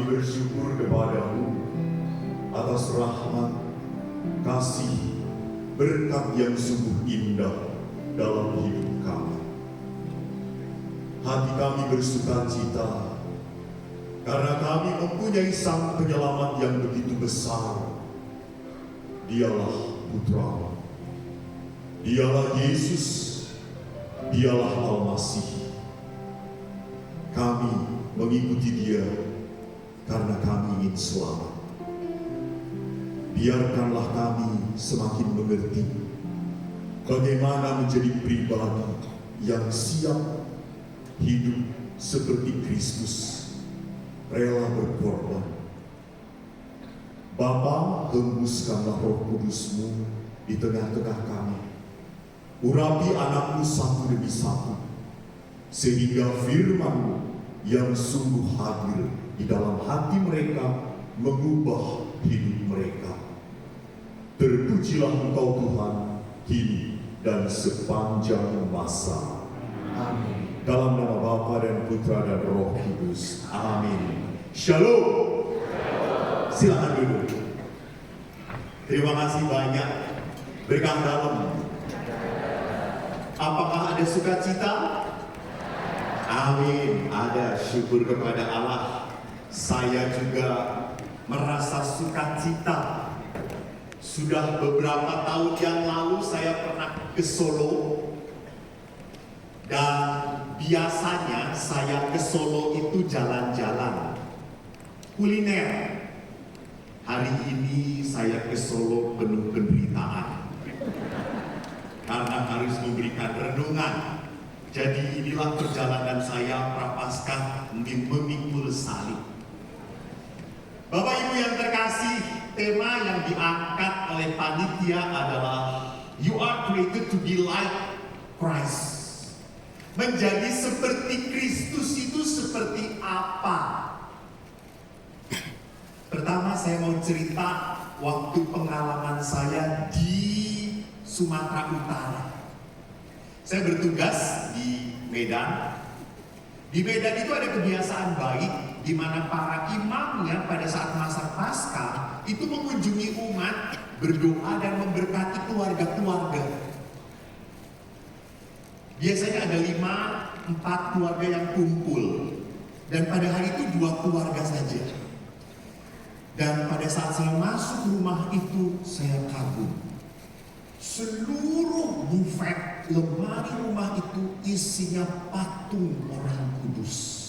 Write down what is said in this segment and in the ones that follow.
bersyukur kepadamu atas rahmat, kasih, berkat yang sungguh indah dalam hidup kami. Hati kami bersukacita karena kami mempunyai Sang Penyelamat yang begitu besar. Dialah Putra, Dialah Yesus, Dialah Al-Masih. Kami mengikuti Dia karena kami ingin selamat. Biarkanlah kami semakin mengerti bagaimana menjadi pribadi yang siap hidup seperti Kristus, rela berkorban. Bapa, hembuskanlah Roh Kudus-Mu di tengah-tengah kami. Urapi anak-Mu satu demi satu, sehingga firman-Mu yang sungguh hadir di dalam hati mereka mengubah hidup mereka. Terpujilah Engkau Tuhan, kini dan sepanjang masa. Amin. Dalam nama Bapa dan Putra dan Roh Kudus. Amin. Shalom. Silakan duduk. Terima kasih banyak. Berkah dalam. Apakah ada sukacita? Amin. Ada. Syukur kepada Allah. Saya juga merasa sukacita. Sudah beberapa tahun yang lalu saya pernah ke Solo. Dan biasanya saya ke Solo itu jalan-jalan kuliner. Hari ini saya ke Solo penuh penderitaan karena harus memberikan renungan. Jadi inilah perjalanan saya Prapaskah memikul salib. Bapak Ibu yang terkasih, tema yang diangkat oleh panitia adalah You are created to be like Christ. Menjadi seperti Kristus itu seperti apa? Pertama saya mau cerita waktu pengalaman saya di Sumatera Utara. Saya bertugas di Medan. Di Medan itu ada kebiasaan baik di mana para imamnya pada saat masa Paskah itu mengunjungi umat, berdoa dan memberkati keluarga-keluarga. Biasanya ada 5-4 keluarga yang kumpul, dan pada hari itu 2 keluarga saja. Dan pada saat saya masuk rumah itu, saya kagum. Seluruh bufet lemari rumah itu isinya patung orang kudus.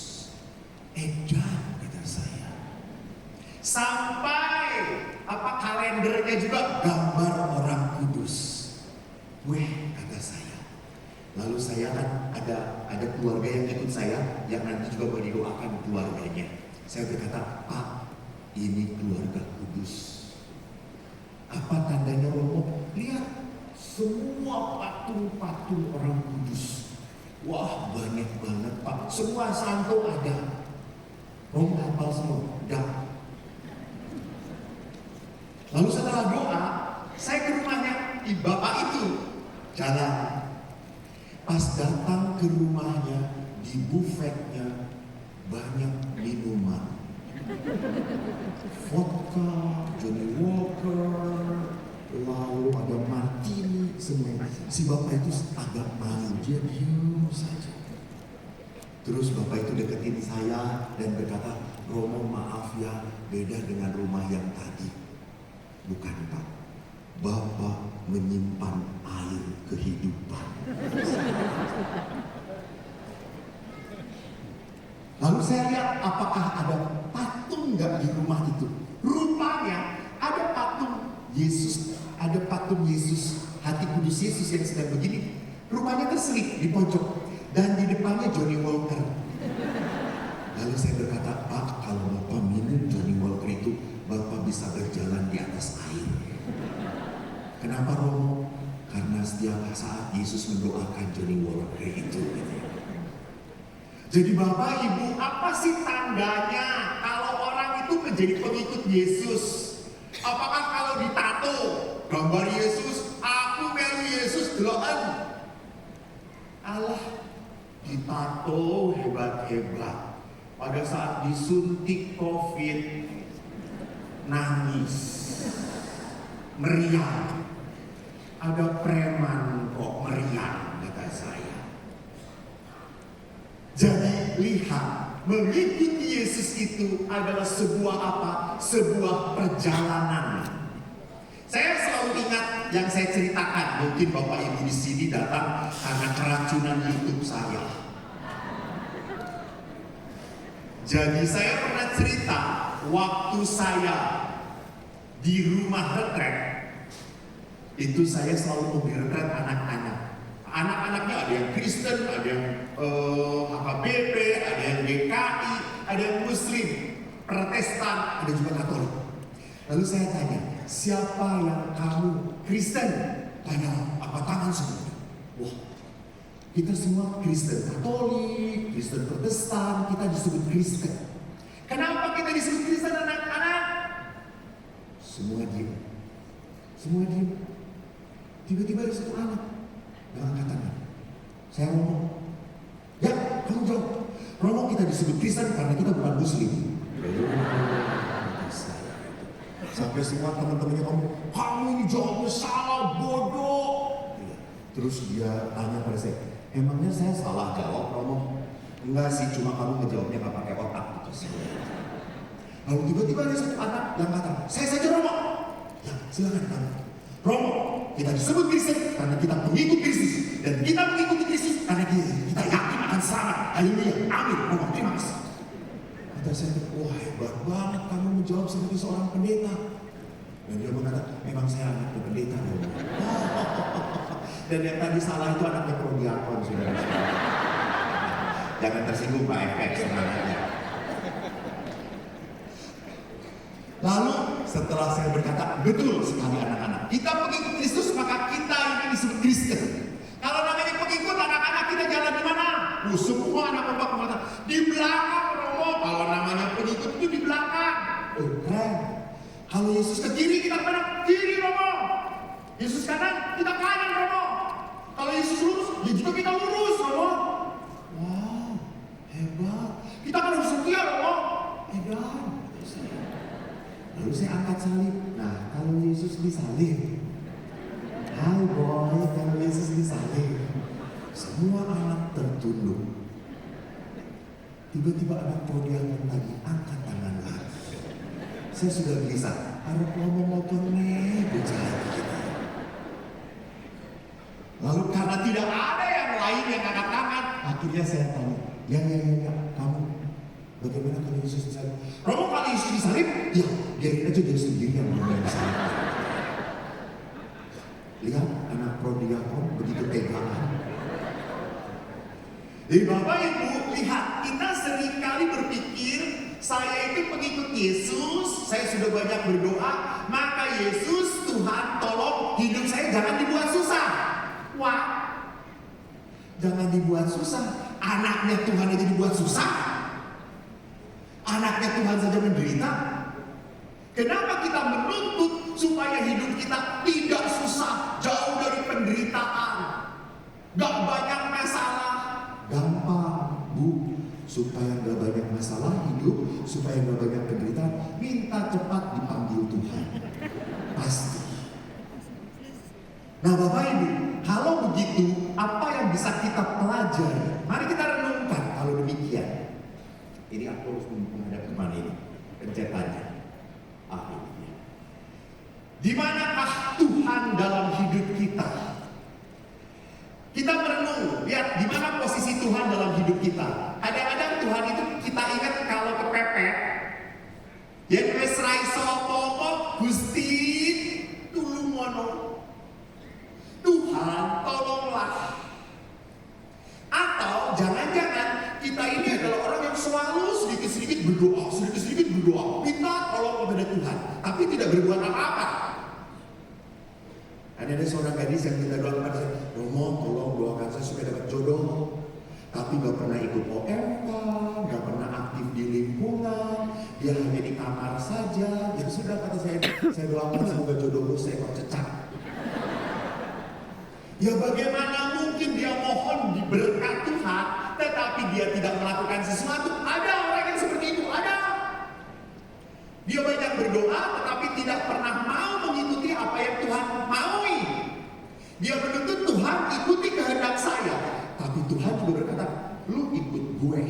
Edan, kata saya. Sampai kalendernya juga gambar orang kudus. Weh, kata saya. Lalu saya kan ada keluarga yang ikut saya, yang nanti juga mau didoakan keluarganya. Saya berkata, Pak, ini keluarga kudus. Apa tandanya Romo? Lihat, semua patung-patung orang kudus. Wah, banyak banget Pak. Semua santo ada. Romo hafal semua? Dah. Lalu setelah doa, saya ke rumahnya bapak itu jalan. Pas datang ke rumahnya, di bufetnya banyak minuman. Vodka, Johnny Walker, lalu ada martini, semua. Si bapak itu agak malu, dia diam saja. Terus bapak itu deketin saya dan berkata, Romo maaf ya, beda dengan rumah yang tadi. Bukan Pak, Bapak menyimpan air kehidupan. Lalu saya lihat apakah ada patung nggak di rumah itu. Rupanya ada patung Yesus, hati kudus Yesus yang sedang begini. Rupanya terselip di pojok dan di depannya Johnny Walker. Lalu saya berkata, Pak, kalau Bapak minum Johnny Walker itu, Bapak bisa berjalan di atas air. Kenapa Romo? Karena setiap saat Yesus mendoakan Johnny Walker itu. Jadi Bapak Ibu, apa sih tandanya kalau orang itu menjadi pengikut Yesus? Apakah kalau ditato gambar Yesus, aku melu Yesus deloken? Allah, ditato hebat-hebat. pada saat disuntik COVID, nangis, meriang. Ada preman kok meriang, kata saya. Jadi lihat, mengikuti Yesus itu adalah sebuah apa? Sebuah perjalanan. Saya selalu ingat yang saya ceritakan. Mungkin Bapak Ibu di sini datang karena keracunan YouTube saya. Jadi saya pernah cerita waktu saya di rumah retret, itu saya selalu memberikan anak-anak. Anak-anaknya ada yang Kristen, ada yang HKBP, ada yang GKI, ada yang Muslim, Protestan, ada juga Katolik. Lalu saya tanya, siapa yang kamu Kristen? Tanya apa tangan semua. Wah, kita semua Kristen Katolik, Kristen Protestan, kita disebut Kristen. Kenapa kita disebut Kristen anak-anak? Semua diam. Semua diam. Tiba-tiba ada satu anak yang angkat tangan. Saya ngomong, ya kamu jawab. Romo, kita disebut Kristen karena kita bukan Muslim. Sampai semua teman-temannya ngomong, kamu ini jawabnya salah, bodoh. Terus dia tanya pada saya, emangnya saya salah jawab, Romo? Enggak sih, cuma kamu ngejawabnya gak pakai otak gitu. Lalu tiba-tiba ada satu anak yang kata, saya saja Romo. Ya silakan kamu. Romo, kita disebut Kristen karena kita mengikut Kristus, dan kita mengikuti Kristus karena kita yakin akan selamat. Haleluya, amin. Romo, terima kasih. Kata saya, wah hebat banget kamu menjawab seperti seorang pendeta. Dan dia mengatakan, memang saya anaknya pendeta. Dan yang tadi salah itu anaknya prodiakon, saudara-saudara. Jangan tersinggung Pak FX, tenang aja. Lalu setelah saya berkata, betul sekali anak-anak, kita pengikut Kristus maka kita ini disebut Kristen. Kalau namanya pengikut, anak-anak kita jalan di mana? Semua anak bapak mengatakan di belakang, Romo. Kalau namanya pengikut itu di belakang. Keren. Kalau Yesus ke kiri, kita kemana? Kiri, Romo. Yesus kanan, kita kanan, Romo. Kalau Yesus lurus, ya juga kita lurus, Romo. Wow, hebat. Kita kan harus setia, Romo. Hebat. Lalu saya angkat salib. Nah, kalau Yesus disalib, hai boy, kalau Yesus disalib, semua anak tertunduk. Tiba-tiba anak prodiakon lagi angkat tangan lagi. Saya sudah gelisah. Harap ngomong nih, bicara kita. Lalu karena tidak ada yang lain yang angkat tangan, akhirnya saya tanya, ya, kamu bagaimana kalau Yesus disalib? Romo, kalau Yesus disalib, ya biarin aja dia sendiri yang mulai disalib. Lihat anak prodiakon begitu tegangan. Jadi Bapak Ibu, lihat, kita seringkali berpikir saya itu pengikut Yesus, saya sudah banyak berdoa, maka Yesus, Tuhan, tolong hidup saya jangan dibuat susah. Wah, jangan dibuat susah. Anaknya Tuhan aja dibuat susah. Anaknya Tuhan saja menderita. Kenapa kita menuntut supaya hidup kita tidak susah, jauh dari penderitaan, gak banyak masalah? Gampang, Bu. Supaya gak banyak masalah hidup, supaya gak banyak penderitaan, minta cepat dipanggil Tuhan. Pasti. Nah Bapak Ibu, kalau begitu, apa yang bisa kita pelajari? Mari kita renungkan kalau demikian. Ini aku harus menghadap kemana ini? Pencetannya. Ini. Di manakah Tuhan dalam hidup kita? Kita merenung, lihat di mana posisi Tuhan dalam hidup kita. Kadang-kadang Tuhan itu kita ingat kalau kepepet. Ya wis ra iso apa-apa, Gusti tulung ngono. Tuhan tolonglah. Atau jangan-jangan kita ini adalah orang yang selalu sedikit-sedikit berdoa, minta tolong kepada Tuhan, tapi tidak berbuat apa-apa. Ada seorang gadis yang minta doa kepada saya, Romo tolong doakan saya supaya dapat jodoh, tapi gak pernah ikut OMK, gak pernah aktif di lingkungan, dia hanya di kamar saja. Ya sudah, kata saya doakan semoga jodohku seekor cecak. Ya bagaimana mungkin dia mohon diberkat Tuhan, tetapi dia tidak melakukan sesuatu? Ada orang yang ikuti kehendak saya. Tapi Tuhan juga berkata, lu ikut gue.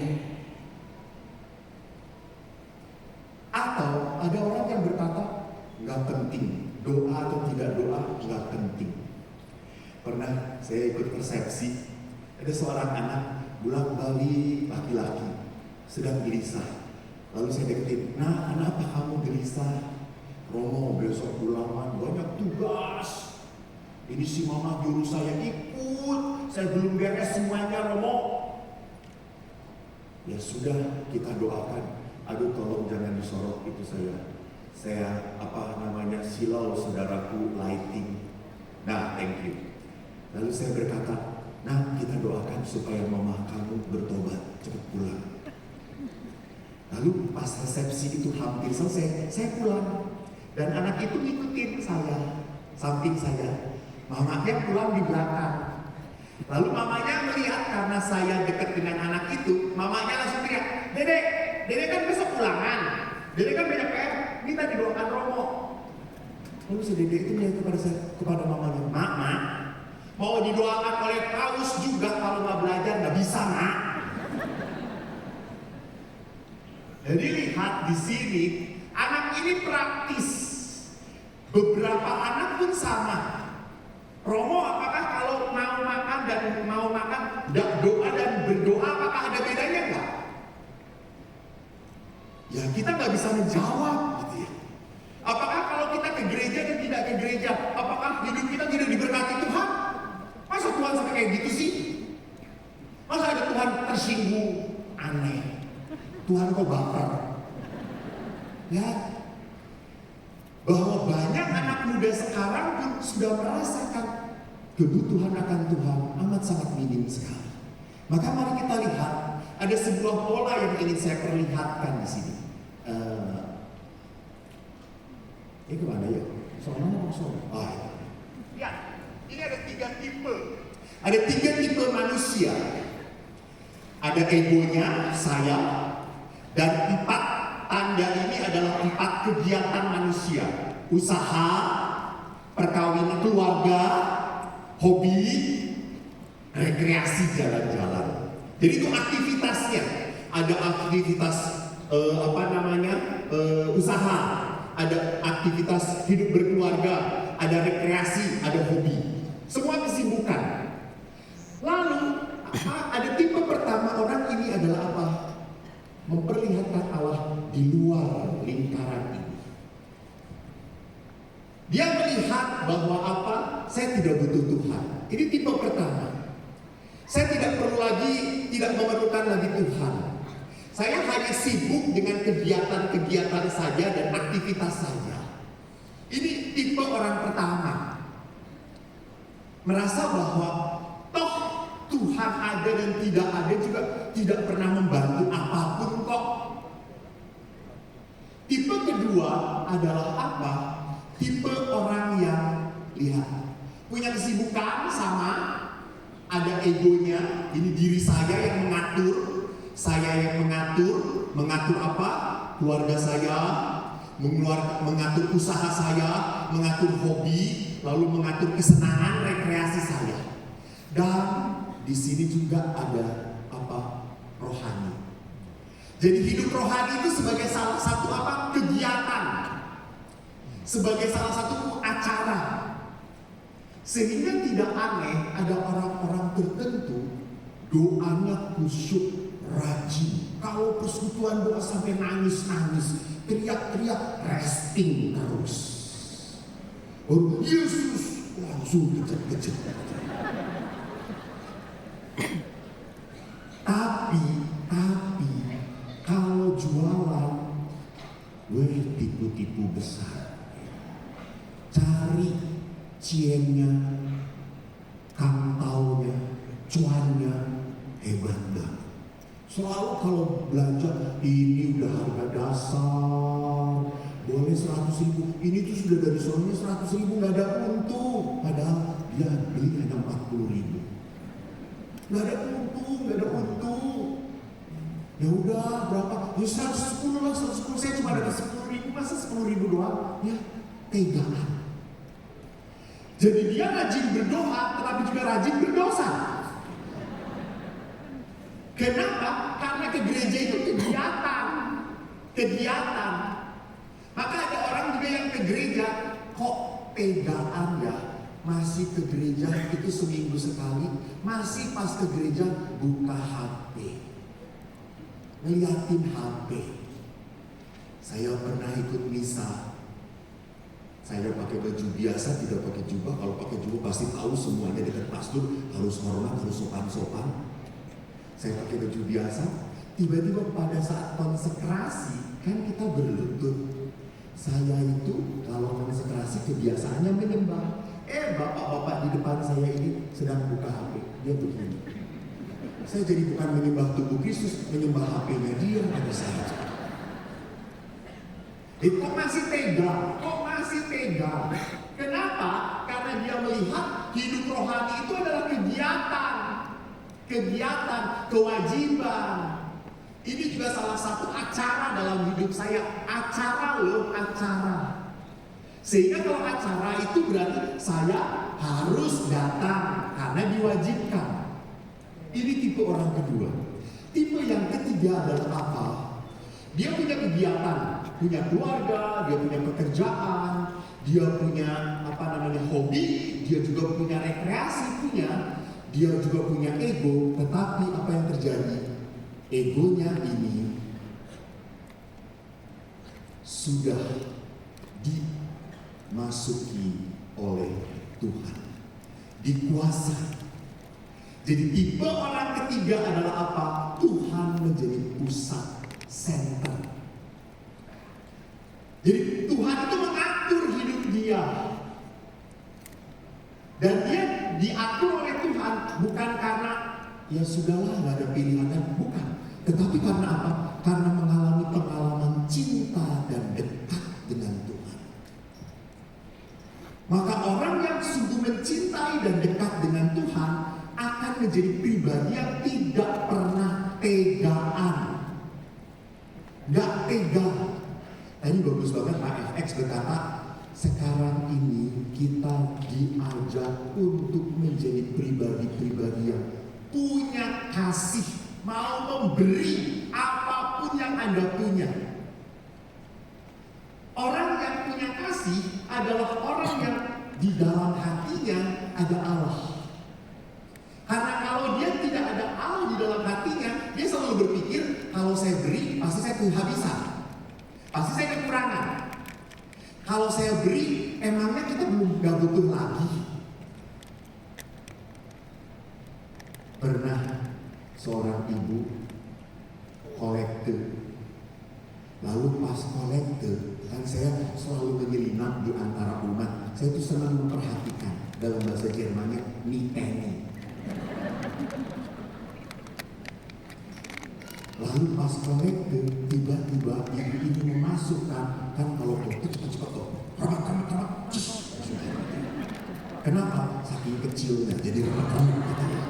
Atau ada orang yang berkata, nggak penting, doa atau tidak doa nggak penting. Pernah saya ikut persepsi, ada seorang anak bolak-balik laki-laki sedang gelisah. Lalu saya deketin, nah kenapa kamu gelisah? Romo besok ulangan banyak tugas. Ini si mama juru saya ikut, saya belum beres semuanya Romo. Ya sudah, kita doakan. Aduh tolong jangan disorot itu saya silau saudaraku lighting. Nah thank you. Lalu saya berkata, nah kita doakan supaya mama kamu bertobat cepat pulang. Lalu pas resepsi itu hampir selesai, saya pulang. Dan anak itu ngikutin saya, samping saya. Mamanya pulang di belakang. Lalu mamanya melihat karena saya dekat dengan anak itu, mamanya langsung teriak, Dede kan besok ulangan, Dede kan banyak PR, minta didoakan Romo. Lalu si Dede itu melihat kepada mamanya, Mama, mau didoakan oleh paus juga kalau nggak belajar nggak bisa, Mak. Jadi lihat di sini, anak ini praktis. Beberapa anak pun sama. Romo, apakah kalau mau makan doa dan berdoa, apakah ada bedanya enggak? Ya kita nggak bisa menjawab, gitu ya. Apakah kalau kita ke gereja dan tidak ke gereja, apakah hidup kita tidak diberkati Tuhan? Masa Tuhan sampai kayak gitu sih? Masa ada Tuhan tersinggung? Aneh. Tuhan kok baper? Ya, bahwa banyak anak muda sekarang pun sudah merasakan kebutuhan akan Tuhan amat sangat minim sekali. Maka mari kita lihat ada sebuah pola yang ingin saya perlihatkan di sini. Ini kemana ya? Soalnya mau sore. Ya, ini ada 3 tipe. Ada 3 tipe manusia. Ada egonya, saya, dan 4 tanda ini adalah 4 kegiatan manusia. Usaha, perkawinan, keluarga, hobi, rekreasi, jalan-jalan. Jadi itu aktivitasnya. Ada aktivitas usaha, ada aktivitas hidup berkeluarga, ada rekreasi, ada hobi. Semua kesibukan. Lalu ada tipe pertama orang ini adalah apa? Memperlihatkan Allah di luar lingkaran ini. Dia melihat bahwa apa? Saya tidak butuh Tuhan. Ini tipe pertama. Saya tidak memerlukan lagi Tuhan. Saya hanya sibuk dengan kegiatan-kegiatan saja dan aktivitas saja. Ini tipe orang pertama. Merasa bahwa toh Tuhan ada dan tidak ada juga tidak pernah membantu apapun kok. Tipe kedua adalah apa? Tipe orang yang lihat punya kesibukan sama, ada egonya, ini diri saya yang mengatur, mengatur apa? Keluarga saya, mengatur usaha saya, mengatur hobi, lalu mengatur kesenangan, rekreasi saya. Dan di sini juga ada apa? Rohani. Jadi hidup rohani itu sebagai salah satu apa? Kegiatan. Sebagai salah satu acara. Sehingga tidak aneh ada orang-orang tertentu doanya khusyuk, rajin. Kalau persekutuan doa sampai nangis-nangis, teriak-teriak, resting terus. Oh Yesus, langsung kejut-kejut. Tapi kalau jualan, tipu-tipu besar. Cari ciennya, kantaunya, cuannya, hebat banget. Selalu kalau belanja, ini udah harga dasar, boleh 100.000. Ini tuh sudah dari soalnya 100.000, nggak ada untung. Padahal dia beli hanya 40.000. Nggak ada untung. Ya udah berapa? Ya 110 lah, 110. Saya cuma dapat 10.000, masa 10.000 doang? Ya tegaan. Jadi dia rajin berdoa, tetapi juga rajin berdosa. Kenapa? Karena ke gereja itu kegiatan. Maka ada orang juga yang ke gereja, kok tegaan ya, masih ke gereja itu seminggu sekali, masih pas ke gereja buka HP, ngeliatin HP. Saya pernah ikut misa, saya pakai baju biasa, tidak pakai jubah. Kalau pakai jubah pasti tahu semuanya dekat pastor, harus hormat, harus sopan-sopan. Saya pakai baju biasa, tiba-tiba pada saat konsekrasi, kan kita berlutut. Saya itu kalau konsekrasi kebiasaannya menyembah. Bapak-bapak di depan saya ini sedang buka HP, dia begini. Saya jadi bukan menyembah tubuh Kristus, menyembah HP-nya dia pada saya. Kok masih tega? Kenapa? Karena dia melihat hidup rohani itu adalah kegiatan, kewajiban. Ini juga salah satu acara dalam hidup saya. Acara. Sehingga kalau acara itu berarti saya harus datang karena diwajibkan. Ini tipe orang kedua. Tipe yang ketiga adalah apa? Dia punya kegiatan, punya keluarga, dia punya pekerjaan, dia punya hobi, dia juga punya rekreasi, dia juga punya ego. Tetapi apa yang terjadi? Egonya ini sudah dimasuki oleh Tuhan, dikuasai. Jadi tipe orang ketiga adalah apa? Tuhan menjadi pusat, center. Jadi Tuhan itu mengatur hidup dia, dan dia diatur oleh Tuhan bukan karena ya sudahlah nggak ada pilihan, bukan. Tetapi karena apa? Karena mengalami pengalaman cinta dan dekat dengan Tuhan. Maka orang yang sungguh mencintai dan dekat dengan Tuhan akan menjadi pribadi yang tidak pernah tegaan. Gak tega. Tadi bagus banget Pak FX berkata, sekarang ini kita diajak untuk menjadi pribadi-pribadi yang punya kasih, mau memberi apapun yang Anda punya. Orang yang punya kasih adalah orang yang di dalam hatinya ada Allah. Karena kalau dia tidak ada Allah di dalam hatinya, dia selalu berpikir kalau saya beri pasti saya kehabisan, pasti saya kekurangan. Kalau saya beri, emangnya kita belum gak butuh lagi. Pernah seorang ibu kolekte, lalu pas kolekte, kan saya selalu menyelinap di antara umat. Saya tuh senang memperhatikan, dalam bahasa Jermannya miteni. Lalu pas kolekte, tiba-tiba ibu ini memasukkan, kan kalau kolekte cepat-cepat tuh, ramat, kenapa? Saking kecilnya, jadi ramat gitu ya.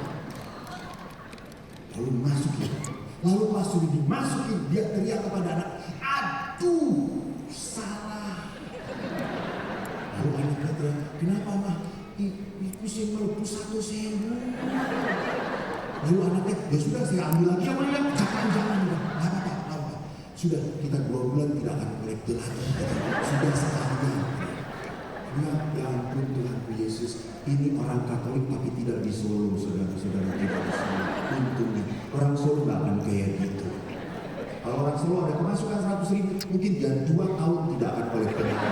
Lalu pas sudah dimasukin, dia teriak kepada anak, aduh, salah. Lalu anaknya teriak, kenapa mah? Itu sih melepus 1.000. Lalu anaknya, ya sudah saya ambil lagi. Jangan, nggak apa-apa. Sudah, kita 2 bulan tidak akan kolekte lagi. Sudah sekalian. Ya ampun Tuhanku Yesus, ini orang Katolik tapi tidak di Solo, saudara-saudara, tidak di Solo. Untungnya, orang Solo nggak akan kayak gitu. Kalau orang Solo ada kemasukan 100.000, mungkin dia 2 tahun tidak akan kolekte lagi.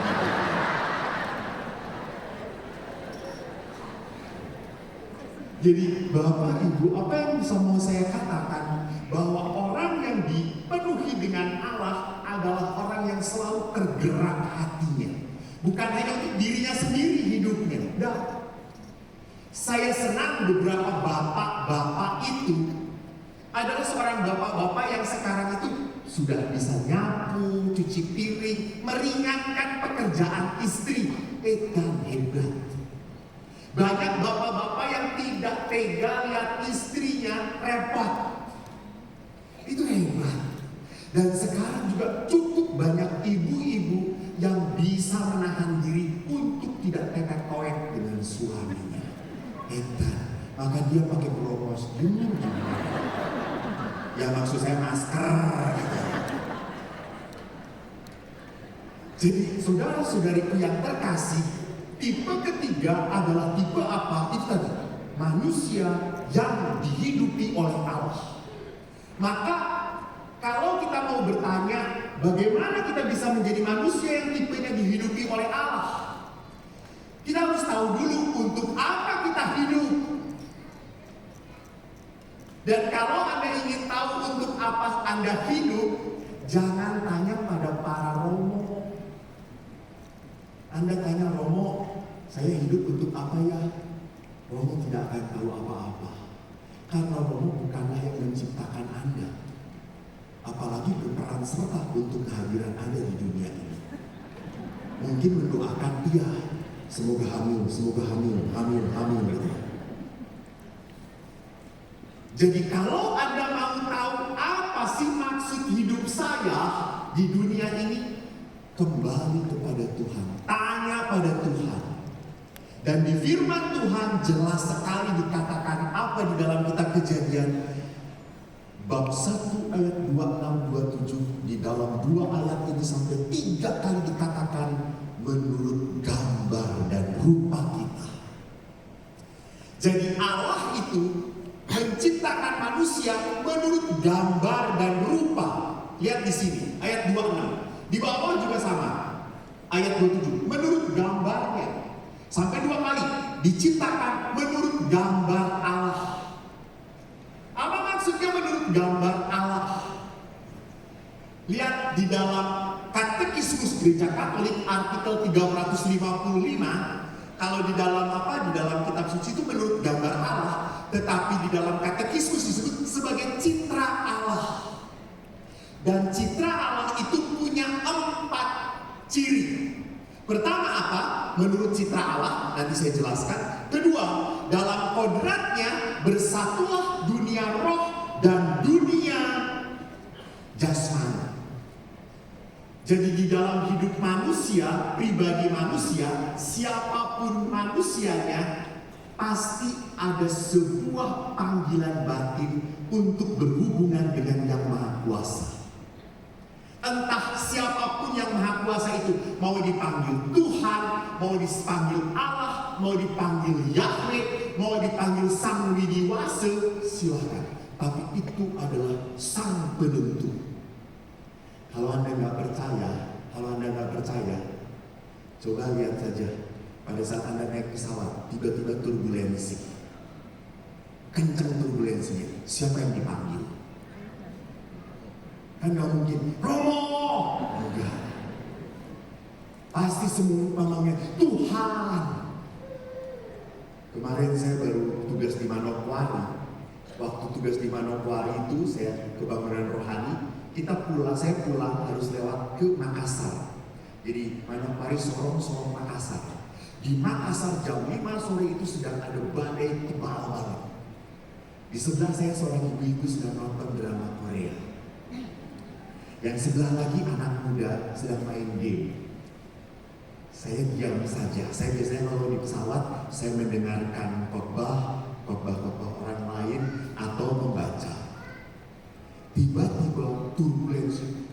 Jadi Bapak Ibu, apa yang bisa mau saya katakan? Bahwa orang yang dipenuhi dengan Allah adalah orang yang selalu tergerak hatinya. Bukan hanya untuk dirinya sendiri hidupnya. Enggak. Saya senang beberapa bapak-bapak itu adalah seorang bapak-bapak yang sekarang itu sudah bisa nyapu, cuci piring, meringankan pekerjaan istri. Edan hebat. Banyak bapak-bapak yang tidak tega lihat istrinya repot. Itu hebat. Dan sekarang juga cukup banyak ibu-ibu yang bisa menahan diri untuk tidak tetek-toek dengan suami. dia pakai bros dulu. Ya maksud saya masker gitu. Jadi saudara-saudariku yang terkasih, tipe ketiga adalah tipe apa? Itu tadi, manusia yang dihidupi oleh Allah. Maka kalau kita mau bertanya bagaimana kita bisa menjadi manusia yang tipenya dihidupi oleh Allah, kita harus tahu dulu untuk apa kita hidup. Dan kalau Anda ingin tahu untuk apa Anda hidup, jangan tanya pada para romo. Anda tanya Romo, saya hidup untuk apa ya? Romo tidak akan tahu apa-apa. Karena Romo bukanlah yang menciptakan Anda. Apalagi berperan serta untuk kehadiran Anda di dunia ini. Mungkin mendoakan dia, semoga hamil gitu. Jadi kalau Anda mau tahu apa sih maksud hidup saya di dunia ini, kembali kepada Tuhan, tanya pada Tuhan. Dan di firman Tuhan jelas sekali dikatakan apa di dalam kitab Kejadian bab 1 ayat 26-27. Di dalam 2 ayat ini sampai 3 kali dikatakan menurut gambar dan rupa kita. Jadi Allah itu menciptakan manusia menurut gambar dan rupa. Lihat di sini ayat 26. Di bawah juga sama. Ayat 27. Menurut gambarnya. Sampai 2 kali. Diciptakan menurut gambar Allah. Apa maksudnya menurut gambar Allah? Lihat di dalam Katekismus Gereja Katolik artikel 355. Kalau di dalam Di dalam kitab suci itu menurut gambar Allah. Tetapi di dalam Katekismus disebut sebagai citra Allah. Dan citra Allah itu punya 4 ciri. Pertama apa? Menurut citra Allah, nanti saya jelaskan. Kedua, dalam kodratnya bersatulah dunia roh dan dunia jasmani. Jadi di dalam hidup manusia, pribadi manusia, siapapun manusianya, pasti ada sebuah panggilan batin untuk berhubungan dengan Yang Maha Kuasa. Entah siapapun yang Maha Kuasa itu, mau dipanggil Tuhan, mau dipanggil Allah, mau dipanggil Yahweh, mau dipanggil Sang Widiwase, silahkan. Tapi itu adalah Sang Penentu. Kalau Anda nggak percaya, coba lihat saja. Pada saat Anda naik pesawat, tiba-tiba turbulensi. Kencang turbulensinya. Siapa yang dipanggil? Kan gak mungkin, Romo! Enggak. Pasti semua panggilnya, Tuhan! Kemarin saya baru tugas di Manokwari. Waktu tugas di Manokwari itu, saya kebangunan rohani. Saya pulang harus lewat ke Makassar. Jadi Manokwari, Sorong Makassar. Di Makassar jam 5 sore itu sedang ada badai tebal banget. Di sebelah saya seorang ibu-ibu sedang nonton drama Korea. Yang sebelah lagi anak muda sedang main game. Saya diam saja. Saya biasanya kalau di pesawat, saya mendengarkan khotbah orang lain atau membaca. Tiba-tiba turbulensi,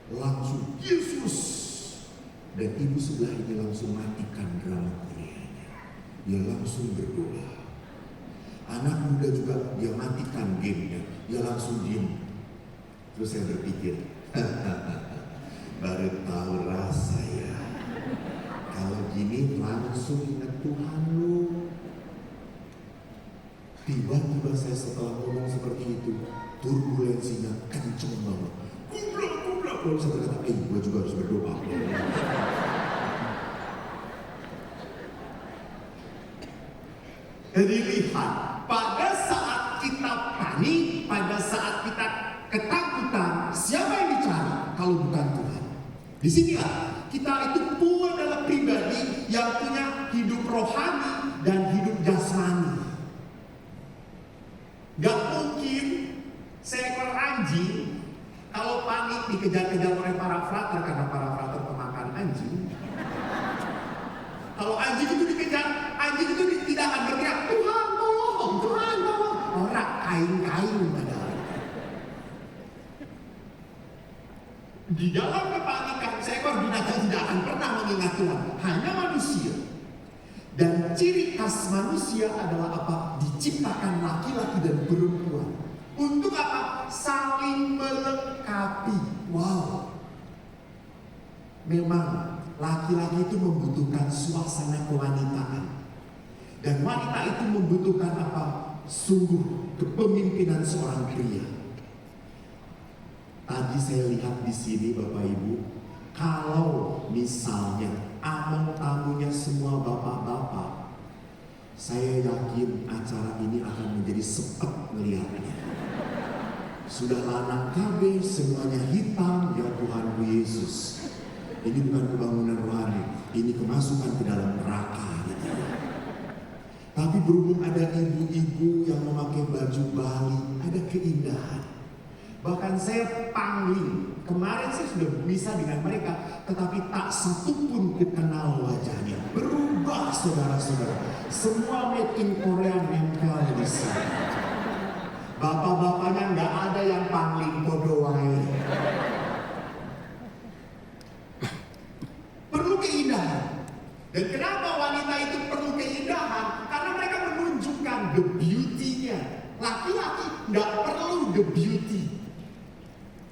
langsung Yesus. Dan ibu sebelah ini langsung matikan drama Koreanya. Dia langsung berdoa. Anak muda juga dia matikan gamenya. Dia langsung diam. Terus saya berpikir, baru tahu rasa ya. Kalau gini langsung ingat Tuhan lu. Tiba-tiba saya setelah ngomong seperti itu, turbulensinya kenceng banget. Kubrak. Lalu saya berkata, gue juga harus berdoa. Jadi lihat, pada saat kita panik, pada saat kita ketakutan, siapa yang dicari kalau bukan Tuhan? Di sinilah kita itu adalah pribadi yang punya hidup rohani dan hidup jasmani. Gak mungkin seekor anjing kalau panik dikejar-kejar oleh para frater karena para frater pemakan anjing. Kalau anjing itu dikejar, anjing itu tidak akan berteriak Tuhan. Di dalam kepanikan, seekor binatang tidak akan pernah mengingat Tuhan, hanya manusia. Dan ciri khas manusia adalah apa? Diciptakan laki-laki dan perempuan. Untuk apa? Saling melengkapi. Wow. Memang laki-laki itu membutuhkan suasana kewanitaan. Dan wanita itu membutuhkan apa? Sungguh kepemimpinan seorang pria. Tadi saya lihat di sini Bapak Ibu, kalau misalnya among tamunya semua bapak-bapak, saya yakin acara ini akan menjadi sepet melihatnya. Sudah lanang KB, semuanya hitam, ya Tuhan Yesus. Ini bukan pembangunan rohani, ini kemasukan ke dalam neraka. Gitu. Tapi berhubung ada ibu-ibu yang memakai baju Bali, ada keindahan. Bahkan saya panggil, kemarin saya sudah bisa dengan mereka, tetapi tak satu pun kukenal wajahnya. Berubah saudara-saudara, semua made in Korea nempel di sini. Bapak-bapaknya nggak ada yang pangling podo wae. Perlu keindahan. Dan kenapa wanita itu perlu keindahan? Karena mereka menunjukkan the beauty-nya. Laki-laki nggak perlu the beauty.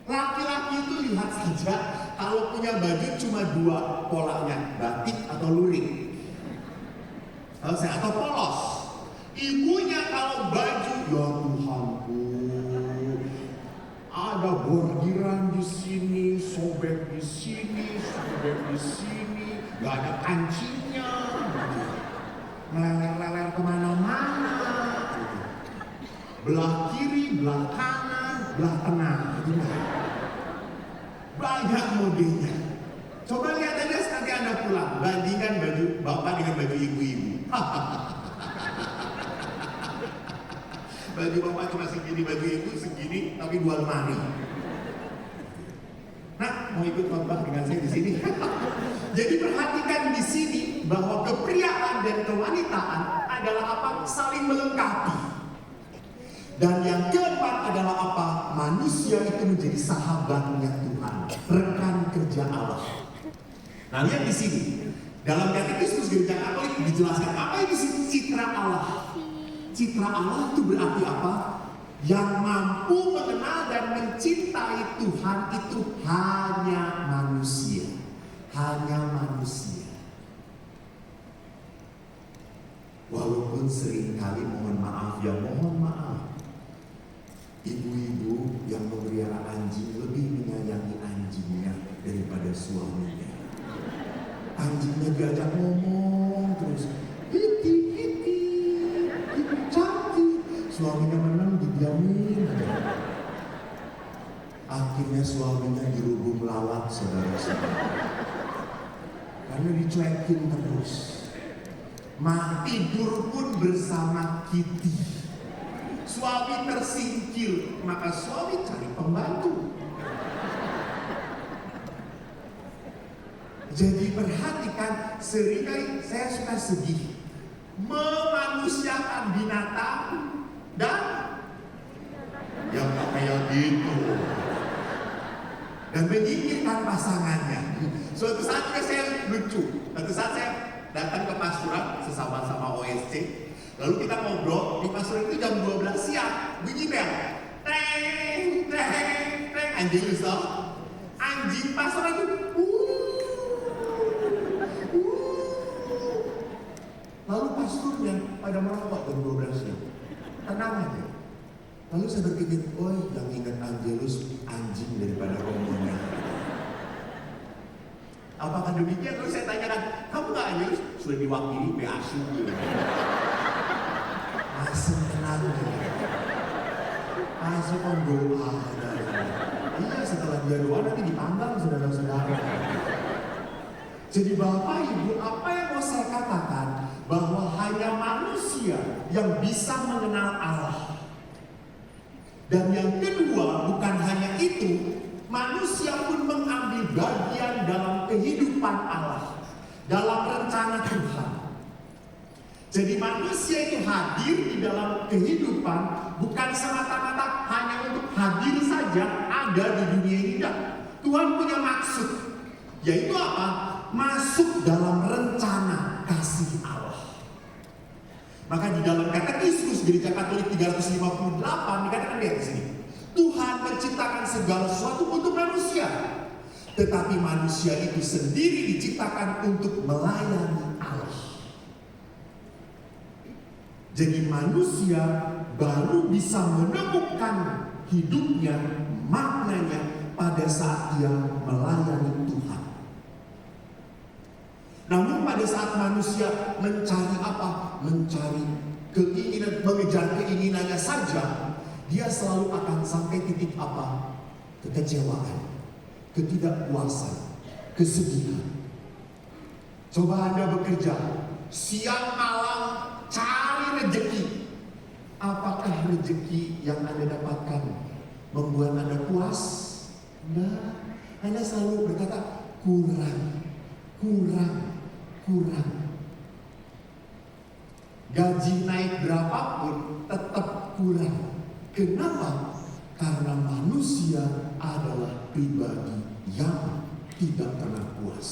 Laki-laki itu lihat saja kalau punya baju cuma dua polanya, batik atau lurik, atau polos. Ibunya kalau baju, ya Tuhanku, ada bordiran di sini, sobek di sini, gak ada kancingnya, meleler-leler kemana-mana, belah kiri, belah kanan, belah tengah, banyak modelnya. Coba lihat aja nanti Anda pulang, bandingkan baju bapak dengan baju ibu-ibu. Baju bapak cuma segini, baju ibu segini, tapi dua lemari. Nah, mau ikut khotbah dengan saya di sini? Jadi perhatikan di sini bahwa kepriaan dan kewanitaan adalah apa? Saling melengkapi. Dan yang keempat adalah apa? Manusia itu menjadi sahabatnya Tuhan, rekan kerja Allah. Nah, lihat di sini. Dalam Katekismus Gereja Katolik dijelaskan apa itu citra Allah. Citra Allah itu berarti apa? Yang mampu mengenal dan mencintai Tuhan itu hanya manusia. Hanya manusia. Walaupun seringkali mohon maaf, ibu-ibu yang memelihara anjing lebih menyayangi anjingnya daripada suaminya. Anjingnya diajak ngomong terus, hiti, cantik. Suaminya menang didiamin. Akhirnya suaminya dirubung lalat, saudara-saudara. Karena dicuekin terus. Tidur pun bersama Kitty. Suami tersingkir, maka suami cari pembantu. Jadi perhatikan, seringkali saya suka sedih memanusiakan binatang dan yang kayak gitu dan menyingkirkan pasangannya. Suatu saat saya lucu, suatu saat saya datang ke pastoran sesama-sama OSC. Lalu kita ngobrol, di pastoran itu jam 12 siang, bunyi bel. Teng, teng, teng. Anjing Ustaz. Anjing pastoran itu. Lalu pastornya pada merokok jam 12 siang. Tenang aja. Lalu saya berpikir, oh yang ingat Angelus anjing daripada romonya. Apakah demikian? Lalu saya tanyakan, kamu gak Angelus? Sudah diwakili PASU. Asem tenang. Asem on doa. Iya, setelah dia doa nanti dipanggang saudara-saudara. Jadi Bapak Ibu, apa yang mau saya katakan? Bahwa hanya manusia yang bisa mengenal Allah. Dan yang kedua, bukan hanya itu, manusia pun mengambil bagian dalam kehidupan Allah, dalam rencana Tuhan. Jadi manusia itu hadir di dalam kehidupan bukan semata-mata hanya untuk hadir saja ada di dunia ini. Tuhan Tuhan punya maksud, yaitu apa? Masuk dalam rencana kasih Allah. Maka di dalam Katekismus Gereja Katolik 358 dikatakan di sini, Tuhan menciptakan segala sesuatu untuk manusia, tetapi manusia itu sendiri diciptakan untuk melayani Allah. Jadi manusia baru bisa menemukan hidupnya, maknanya pada saat dia melayani Tuhan. Namun pada saat manusia mencari apa? Mencari keinginan, mengejar keinginannya saja, dia selalu akan sampai titik apa? Kekecewaan, ketidakpuasan, kesedihan. Coba Anda bekerja siang malam cari rezeki. Apakah rezeki yang Anda dapatkan membuat Anda puas? Nah, Anda selalu berkata kurang. Gaji naik berapapun tetap kurang. Kenapa? Karena manusia adalah pribadi yang tidak pernah puas.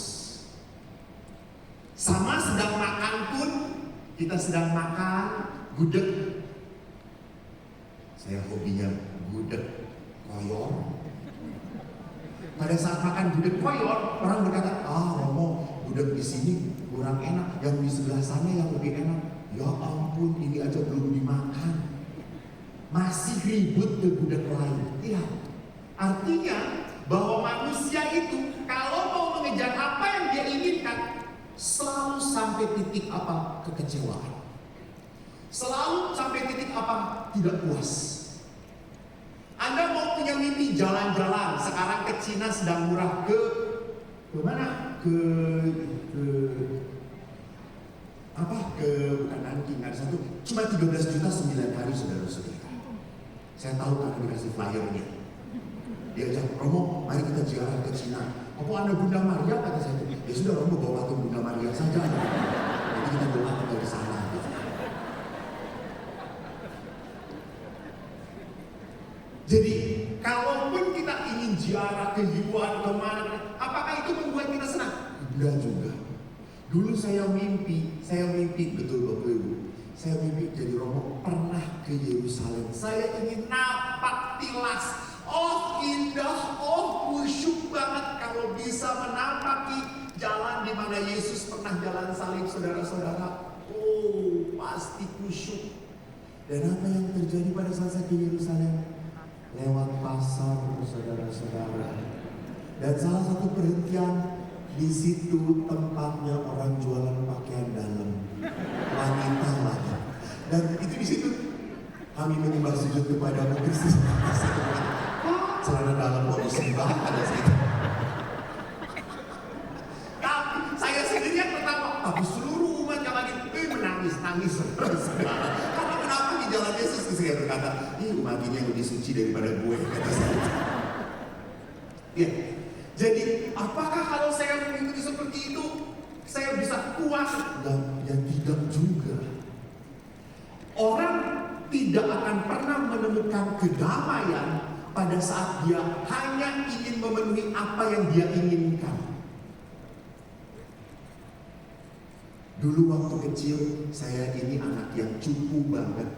Sama sedang makan pun, kita sedang makan gudeg. Saya hobinya gudeg koyor. Pada saat makan gudeg koyor, orang berkata, Romo, gudeg di sini kurang enak, yang di sebelah sana yang lebih enak. Ya ampun, ini aja belum dimakan, masih ribut ke gudeg lain. Ya, artinya bahwa manusia itu kalau mau mengejar apa yang dia inginkan, selalu sampai titik apa? Kekecewaan. Selalu sampai titik apa? Tidak puas. Anda mau punya mimpi jalan-jalan, sekarang ke Cina sedang murah, ke mana? Bukan Nanking, ada satu, cuma 13 juta 9 hari, saudara-saudara. Saya tahu karena dikasih flyernya. Diajak, Romo, mari kita ziarah ke Cina. Apa Anda Bunda Maria? Kata saya, ya sudah, Romo bawa ke Bunda Maria saja. Jadi kita doa tinggal di sana. Jadi, kalaupun kita ingin ziarah ke Yuan, kemana, apakah itu membuat kita senang? Enggak juga. Dulu saya mimpi, betul Bapak Ibu, saya mimpi jadi Romo pernah ke Yerusalem. Saya ingin napak tilas. Oh indah, oh kusyuk banget kalau bisa menapaki jalan di mana Yesus pernah jalan salib, saudara-saudara. Oh pasti kusyuk. Dan apa yang terjadi pada saat saya ke Yerusalem? Lewat pasar, saudara-saudara. Dan salah satu perhentian, di situ tempatnya orang jualan pakaian dalam, wanita lagi. Dan itu di situ kami menyembah sujud kepada Kristus. Celana dalam polisi banget ada situ. Tapi saya sendiri yang pertama, tapi seluruh umat yang lagi menangis. Karena kenapa di jalan Yesus? Saya berkata, umat ini yang lebih suci daripada gue, kata saya. Ya. Jadi, apakah kalau saya mengikuti seperti itu, saya bisa puas? Dan ya tidak juga. Orang tidak akan pernah menemukan kedamaian pada saat dia hanya ingin memenuhi apa yang dia inginkan. Dulu waktu kecil, saya ini anak yang cupu banget.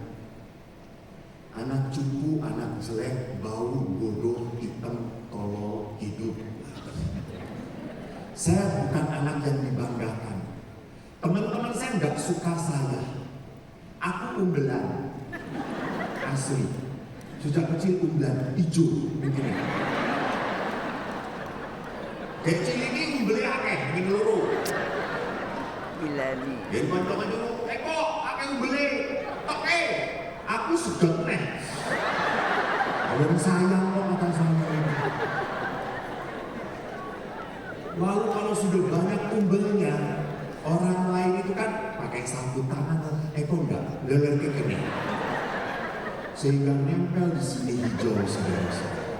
Anak cupu, anak jelek, bau, bodoh, hitam, tolol, hidup. Saya bukan anak yang dibanggakan. Teman-teman saya nggak suka saya. Aku umbelan, asli. Sejak kecil umbelan, hijau, begini. Kecil ini umbelnya akeh, begini loro. Ilani. Jadi kanca-kanca kok akeh umbele. Oke, aku sedek neh. Yang sayang kok kata saya. Lalu kalau sudah banyak umbelnya, orang lain itu kan pakai sapu tangan, kok enggak, leler ke kene. Sehingga nempel di sini hijau saudara-saudara.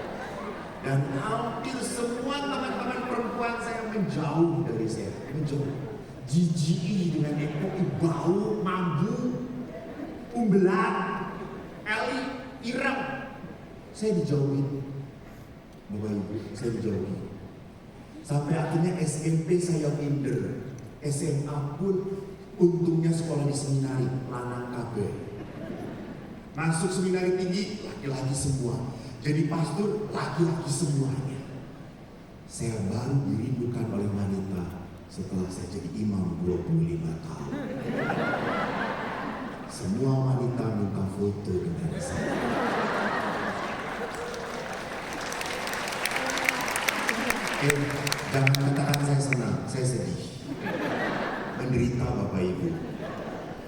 Dan hampir semua teman-teman perempuan saya menjauh dari saya, menjauh. Jijik dengan bau, mambu, umbelan, irem. Saya dijauhin, Bapak Ibu, saya dijauhin. Sampai akhirnya SMP saya minder. SMA pun untungnya sekolah di seminari, lanang kabeh. Masuk seminari tinggi, laki-laki semua. Jadi pastor, laki-laki semuanya. Saya baru dirindukan oleh wanita setelah saya jadi imam 25 tahun. Semua wanita minta foto dengan saya. Jangan katakan saya senang, saya sedih. Menderita Bapak Ibu.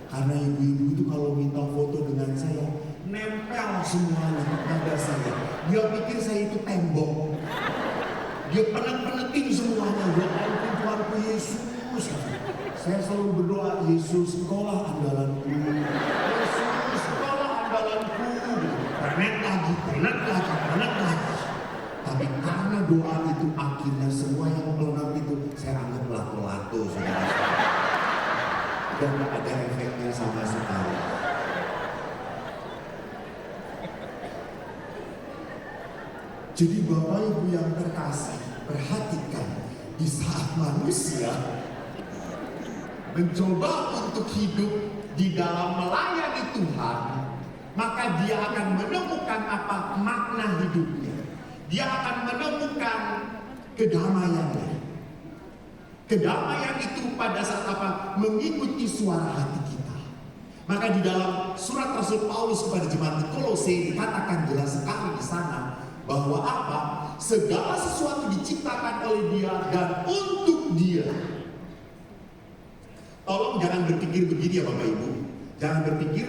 Karena ibu-ibu itu kalau minta foto dengan saya, nempel semuanya pada saya. Dia pikir saya itu tembok. Dia penek-penekin semuanya. Ya ampun Tuhanku Yesus. Saya selalu berdoa, Yesus engkaulah andalanku. Yesus engkaulah andalanku. Penek lagi. Tapi karena doa itu akhirnya semua yang melonat itu saya anggap lato-lato, saudara. Dan gak ada efeknya sama sekali. Jadi Bapak Ibu yang terkasih, perhatikan di saat manusia mencoba untuk hidup di dalam melayani Tuhan, maka dia akan menemukan apa makna hidupnya. Dia akan menemukan kedamaiannya. Kedamaian itu pada saat apa? Mengikuti suara hati kita. Maka di dalam surat Rasul Paulus kepada jemaat di Kolose dikatakan jelas sekali di sana bahwa apa? Segala sesuatu diciptakan oleh Dia dan untuk Dia. Tolong jangan berpikir begini ya Bapak Ibu. Jangan berpikir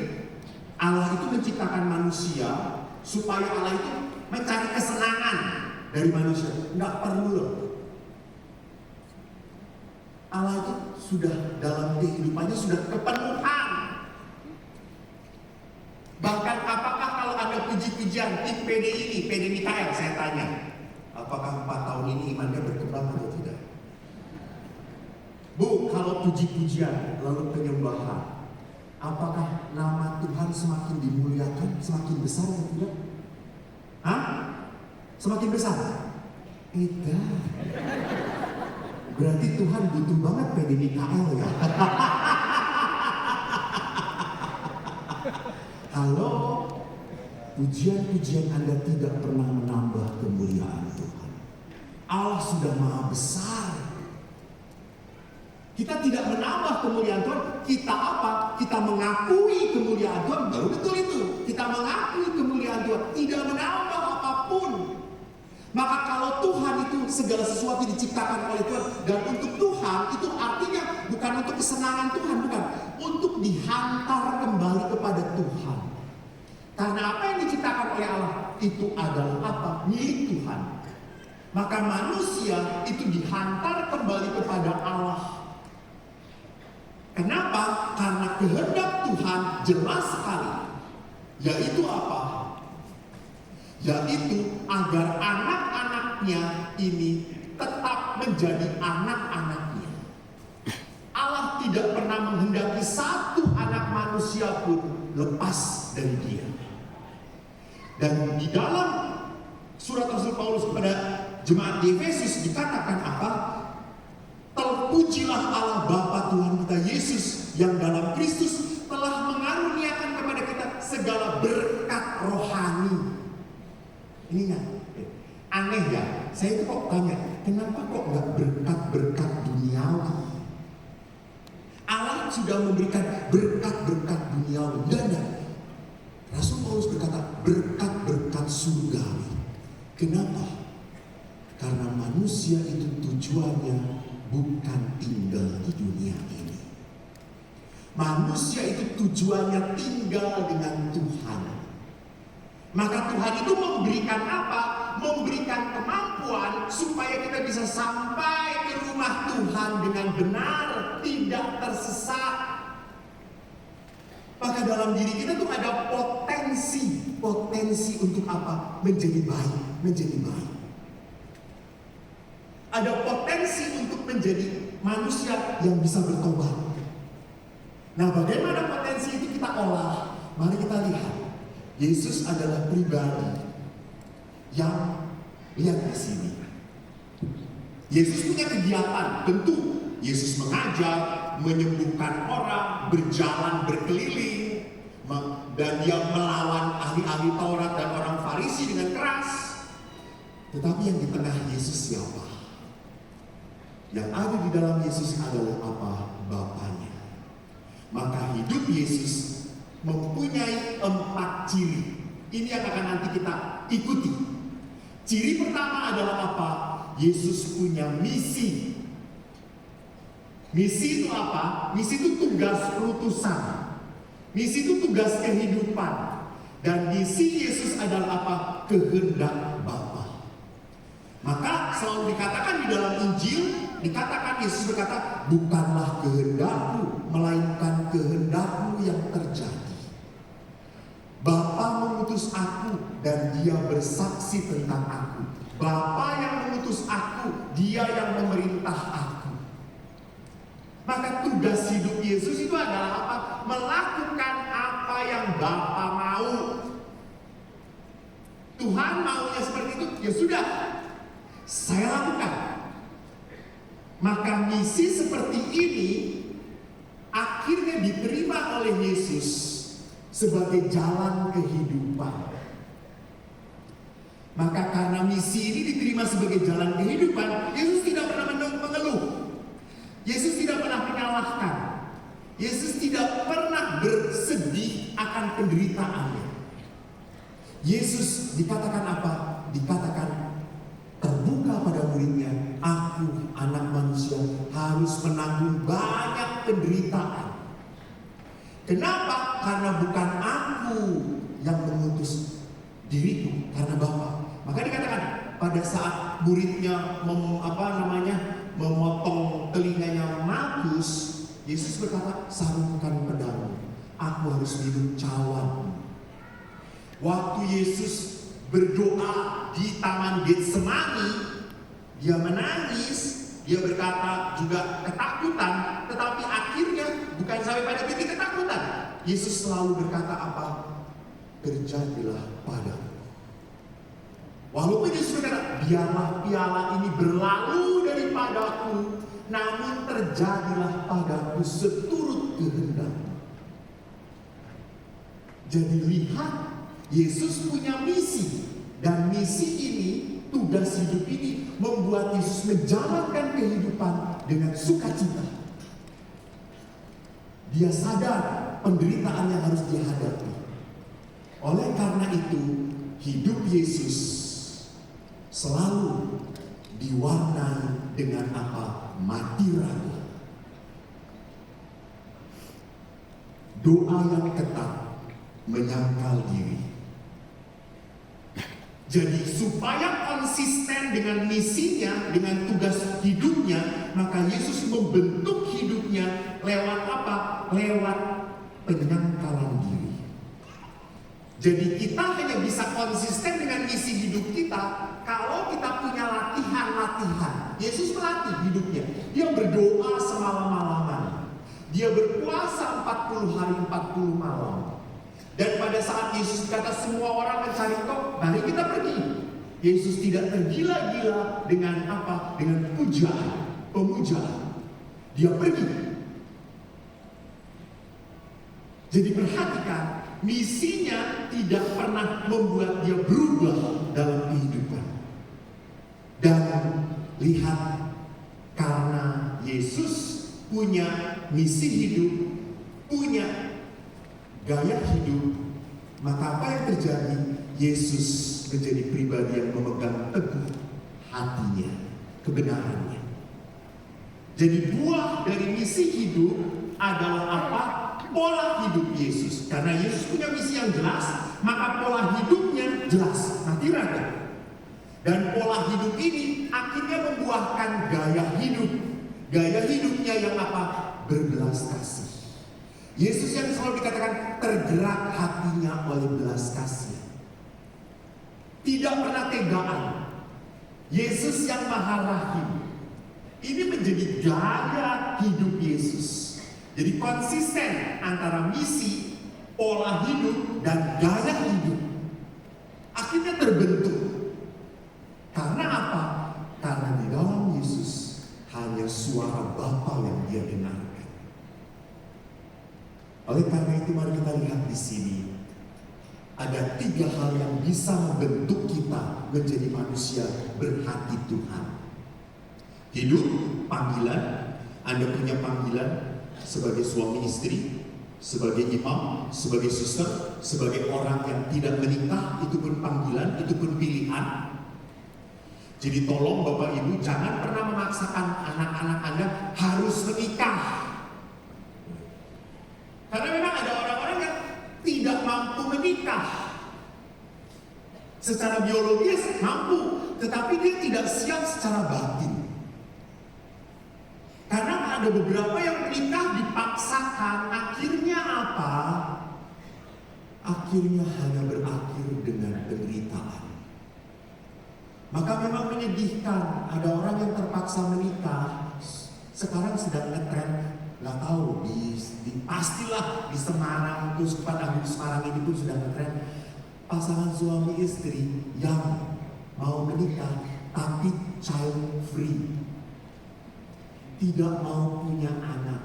Allah itu menciptakan manusia supaya Allah itu mencari kesenangan dari manusia. Enggak perlu loh. Allah itu sudah dalam kehidupannya sudah kepenuhan. Bahkan apakah kalau ada puji-pujian tim PD ini, PD Mikael, saya tanya, apakah 4 tahun ini imannya berkembang atau tidak? Bu, kalau puji-pujian lalu penyembahan, apakah nama Tuhan semakin dimuliakan, semakin besar atau tidak? Hah? Semakin besar? Tidak. Berarti Tuhan butuh banget PD Mikael ya. Halo, pujian-pujian Anda tidak pernah menambah kemuliaan Tuhan. Allah sudah maha besar. Kita tidak menambah kemuliaan Tuhan. Kita apa? Kita mengakui kemuliaan Tuhan. Baru betul itu. Kita mengakui kemuliaan Tuhan. Tidak menambah apapun. Maka kalau Tuhan itu segala sesuatu diciptakan oleh Tuhan dan untuk Tuhan, itu artinya bukan untuk kesenangan Tuhan, bukan. Untuk dihantar kembali kepada Tuhan. Karena apa yang diciptakan oleh Allah itu adalah apa? Milik Tuhan. Maka manusia itu dihantar kembali kepada Allah. Kenapa? Karena kehendak Tuhan jelas sekali. Yaitu apa? Yaitu agar anak-anaknya ini tetap menjadi anak-anaknya. Allah tidak pernah menghendaki satu anak manusia pun lepas dari Dia. Dan di dalam surat Rasul Paulus kepada jemaat di Efesus dikatakan apa? Terpujilah Allah Bapa Tuhan kita Yesus yang dalam Kristus telah mengaruniakan kepada kita segala berkat rohani. Ini ya, aneh ya. Saya itu kok tanya, kenapa kok nggak berkat-berkat duniawi? Allah sudah memberikan berkat-berkat duniawi. Dan Rasul Paulus berkata berkat-berkat surgawi. Kenapa? Karena manusia itu tujuannya bukan tinggal di dunia ini. Manusia itu tujuannya tinggal dengan Tuhan. Maka Tuhan itu memberikan apa? Memberikan kemampuan supaya kita bisa sampai ke rumah Tuhan dengan benar, tidak tersesat. Maka dalam diri kita tuh ada potensi untuk apa? Menjadi baik. Ada potensi untuk menjadi manusia yang bisa bertobat. Nah, bagaimana potensi itu kita olah? Mari kita lihat. Yesus adalah pribadi yang lihat di sini. Yesus punya kegiatan, tentu. Yesus mengajar, menyembuhkan orang, berjalan berkeliling, dan dia melawan ahli-ahli Taurat dan orang Farisi dengan keras. Tetapi yang di tengah Yesus siapa? Yang ada di dalam Yesus adalah apa? Bapaknya. Maka hidup Yesus mempunyai 4 ciri. Ini yang akan nanti kita ikuti. Ciri pertama adalah apa? Yesus punya misi. Misi itu apa? Misi itu tugas utusan. Misi itu tugas kehidupan. Dan misi Yesus adalah apa? Kehendak Bapa. Maka selalu dikatakan di dalam Injil, dikatakan Yesus berkata, bukanlah kehendakku, melainkan kehendakmu yang terjadi. Bapa mengutus aku dan dia bersaksi tentang aku. Bapa yang mengutus aku, dia yang memerintah aku. Maka tugas hidup Yesus itu adalah apa? Melakukan apa yang Bapa mau. Tuhan maunya seperti itu, ya sudah, saya lakukan. Maka misi seperti ini akhirnya diterima oleh Yesus sebagai jalan kehidupan. Maka karena misi ini diterima sebagai jalan kehidupan, Yesus tidak pernah mengeluh. Yesus tidak pernah menyalahkan. Yesus tidak pernah bersedih akan penderitaannya. Yesus dikatakan apa? Dikatakan terbuka pada muridnya, aku anak manusia harus menanggung banyak penderitaan. Kenapa? Karena bukan aku yang mengutus diriku, karena Bapa. Maka dikatakan pada saat muridnya memotong telinganya Malkus, Yesus berkata, sarungkan pedangmu, aku harus minum cawan. Waktu Yesus berdoa di Taman Getsemani, dia menangis, dia berkata juga ketakutan, tetapi akhirnya bukan sampai pada titik ketakutan. Yesus selalu berkata apa? Terjadilah padaku. Walaupun Yesus berkata, biarlah piala ini berlalu daripadaku, namun terjadilah padaku seturut kehendakmu. Jadi lihat, Yesus punya misi. Dan misi ini, tugas hidup ini membuat Yesus menjalankan kehidupan dengan sukacita. Dia sadar penderitaan yang harus dia hadapi. Oleh karena itu, hidup Yesus selalu diwarnai dengan apa? Mati raya. Doa yang ketat, menyangkal diri. Jadi supaya konsisten dengan misinya, dengan tugas hidupnya, maka Yesus membentuk hidupnya lewat apa? Lewat penyangkalan diri. Jadi kita hanya bisa konsisten dengan misi hidup kita kalau kita punya latihan-latihan. Yesus melatih hidupnya. Dia berdoa semalam-malaman. Dia berpuasa 40 hari 40 malam. Dan pada saat Yesus kata semua orang mencari Engkau, mari kita pergi. Yesus tidak tergila-gila dengan apa? Dengan pujaan, pemujaan. Dia pergi. Jadi perhatikan, misinya tidak pernah membuat dia berubah dalam kehidupan. Dan lihat, karena Yesus punya misi hidup, punya gaya hidup, maka apa yang terjadi? Yesus menjadi pribadi yang memegang teguh hatinya, kebenarannya. Jadi buah dari misi hidup adalah apa? Pola hidup Yesus. Karena Yesus punya misi yang jelas, maka pola hidupnya jelas, mati raya. Dan pola hidup ini akhirnya membuahkan gaya hidup. Gaya hidupnya yang apa? Berbelas kasih. Yesus yang selalu dikatakan tergerak hatinya oleh belas kasih. Tidak pernah tegaan. Yesus yang maha rahim. Ini menjadi gaya hidup Yesus. Jadi konsisten antara misi, pola hidup, dan gaya hidup. Akhirnya terbentuk. Karena apa? Karena di dalam Yesus Oleh karena itu mari kita lihat di sini. Ada 3 hal yang bisa membentuk kita menjadi manusia berhati Tuhan. Hidup, panggilan. Anda punya panggilan sebagai suami istri, sebagai imam, sebagai suster, sebagai orang yang tidak menikah. Itu pun panggilan, itu pun pilihan. Jadi tolong Bapak Ibu jangan pernah memaksakan anak-anak Anda harus menikah. Karena memang ada orang-orang yang tidak mampu menikah. Secara biologis mampu, tetapi dia tidak siap secara batin. Karena ada beberapa yang menikah dipaksakan, akhirnya apa? Akhirnya hanya berakhir dengan penderitaan. Maka memang menyedihkan, ada orang yang terpaksa menikah. Sekarang sedang ngetren, nggak tahu pastilah di Semarang, terus pada di Semarang ini pun sudah ngetren pasangan suami istri yang mau menikah tapi child free, tidak mau punya anak.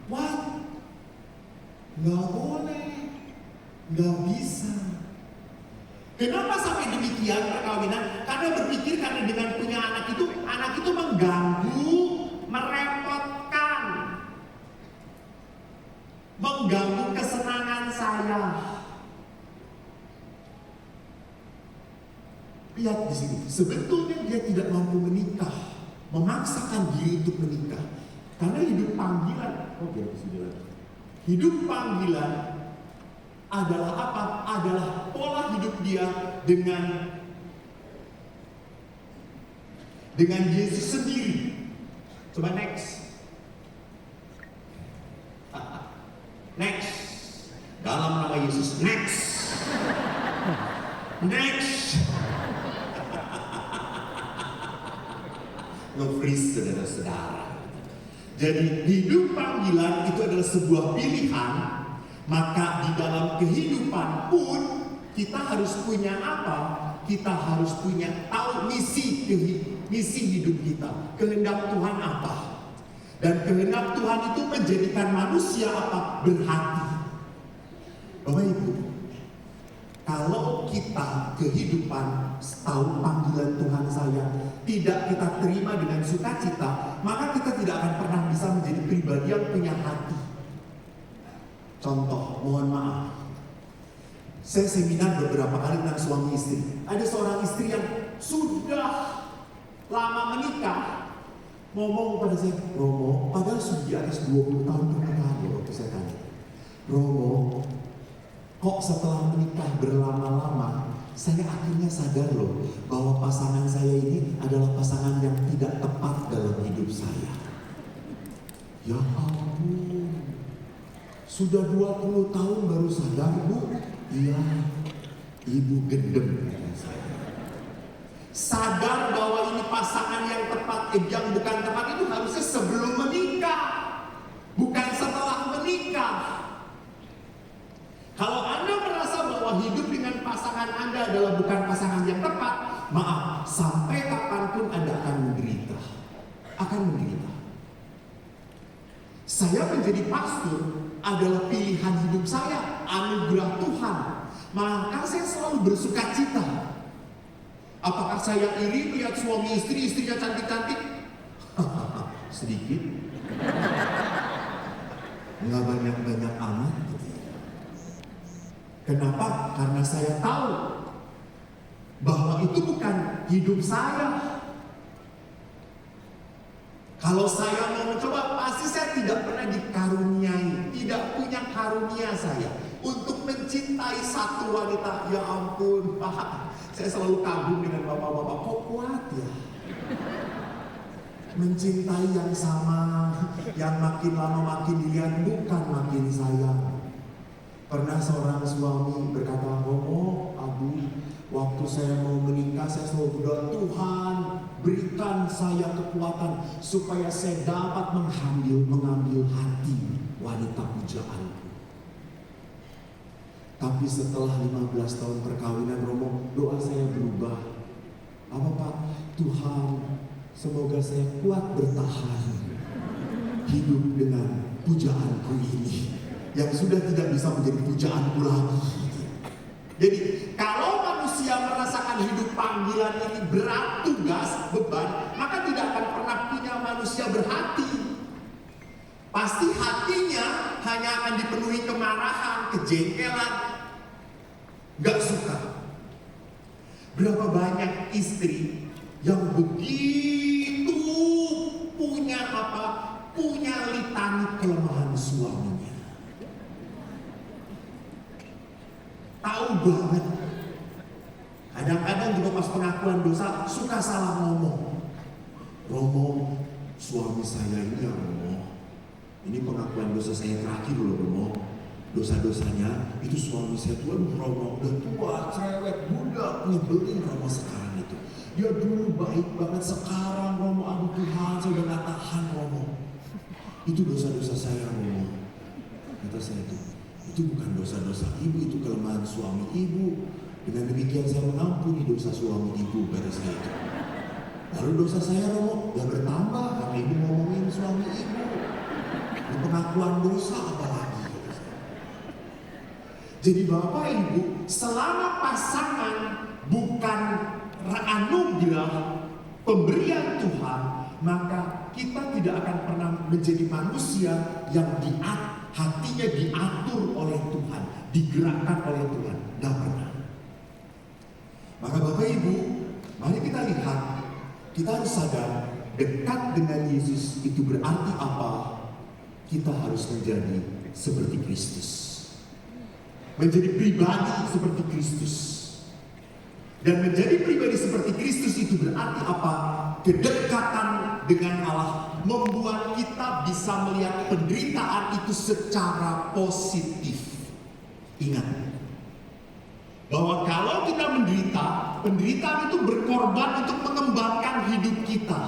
What? Nggak boleh, nggak bisa. Kenapa sampai demikian perkawinan? Karena berpikir karena dengan punya anak itu mengganggu, merepotkan, mengganggu kesenangan saya. Lihat di sini, sebetulnya dia tidak mampu menikah, memaksakan diri untuk menikah, karena hidup panggilan. Hidup panggilan adalah apa? Adalah pola hidup dia dengan Yesus sendiri. Coba next. Next. Dalam nama Yesus. Next. Next. Nge-freeze saudara-saudara. Jadi hidup panggilan itu adalah sebuah pilihan. Maka di dalam kehidupan pun kita harus punya apa? Kita harus punya tahu misi hidup kita. Kehendak Tuhan apa? Dan kehendak Tuhan itu menjadikan manusia apa? Berhati. Bapak Ibu, kalau kita kehidupan tahu panggilan Tuhan saya tidak kita terima dengan sukacita, maka kita tidak akan pernah bisa menjadi pribadi yang punya hati. Contoh, mohon maaf, saya seminar beberapa kali tentang suami istri. Ada seorang istri yang sudah lama menikah, ngomong pada saya, Romo, padahal sudah di atas 20 tahun pernikahan ya, waktu saya tanya, Romo, kok setelah menikah berlama-lama, saya akhirnya sadar loh, bahwa pasangan saya ini adalah pasangan yang tidak tepat dalam hidup saya. Ya ampun. Sudah 20 tahun baru sadar, Bu? Iya, Ibu gendem. Sadar bahwa ini pasangan yang tepat, yang bukan tepat itu harusnya sebelum menikah, bukan setelah menikah. Kalau Anda merasa bahwa hidup dengan pasangan Anda adalah bukan pasangan yang tepat, maaf, sampai kapanpun Anda akan menderita. Akan menderita. Saya menjadi pastor adalah pilihan hidup saya, anugerah Tuhan. Maka saya selalu bersuka cita. Apakah saya iri lihat suami istrinya cantik-cantik? Sedikit. Nggak banyak-banyak amat. Kenapa? Karena saya tahu bahwa itu bukan hidup saya. Kalau saya mau mencoba, pasti saya tidak pernah dikaruniai, tidak punya karunia saya untuk mencintai satu wanita. Ya ampun, Pak, saya selalu kagum dengan bapak-bapak, kok kuat ya? Mencintai yang sama, yang makin lama makin dilihat, bukan makin sayang. Pernah seorang suami berkata, Romo, Abu, waktu saya mau menikah, saya selalu berdoa, Tuhan, berikan saya kekuatan supaya saya dapat mengambil hati wanita pujaanku. Tapi setelah 15 tahun perkawinan, Romo, doa saya berubah. Apa Pak? Tuhan, semoga saya kuat bertahan hidup dengan pujaanku ini. yang sudah tidak bisa menjadi pujaanku lagi. Jadi kalau manusia merasakan hidup panggilan ini berat, tugas, beban, maka tidak akan pernah punya manusia berhati. Pasti hatinya hanya akan dipenuhi kemarahan, kejengkelan, gak suka. Berapa banyak istri yang begitu punya litani kelemahan suaminya. Tahu banget. Kadang-kadang juga pas pengakuan dosa suka salah ngomong. Romo, suami saya ini ya Romo. Ini pengakuan dosa saya terakhir loh Romo. Dosa-dosanya itu suami saya tuh Romo udah tua, cerewet, muda, nyebelin Romo sekarang itu. Dia dulu baik banget, sekarang Romo aduh Tuhan saya udah gak tahan Romo. Itu dosa-dosa saya Romo. Kata saya itu bukan dosa-dosa ibu, itu kelemahan suami ibu. Dengan demikian saya mengampuni dosa suami ibu, kata saya itu. Lalu dosa saya Romo ya bertambah karena ibu ngomongin suami ibu. Ini pengakuan dosa apalagi, kata saya. Jadi Bapak Ibu, selama pasangan bukan anugerah pemberian Tuhan, maka kita tidak akan pernah menjadi manusia yang hatinya diatur oleh Tuhan, digerakkan oleh Tuhan. Tidak pernah. Maka Bapak Ibu, mari kita lihat, kita harus sadar dekat dengan Yesus itu berarti apa? Kita harus menjadi seperti Kristus. Menjadi pribadi seperti Kristus. Dan menjadi pribadi seperti Kristus itu berarti apa? Kedekatan dengan Allah membuat kita bisa melihat penderitaan itu secara positif. Ingat bahwa kalau kita menderita, penderitaan itu berkorban untuk mengembangkan hidup kita.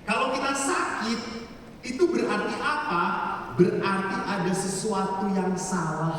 Kalau kita sakit, itu berarti apa? Berarti ada sesuatu yang salah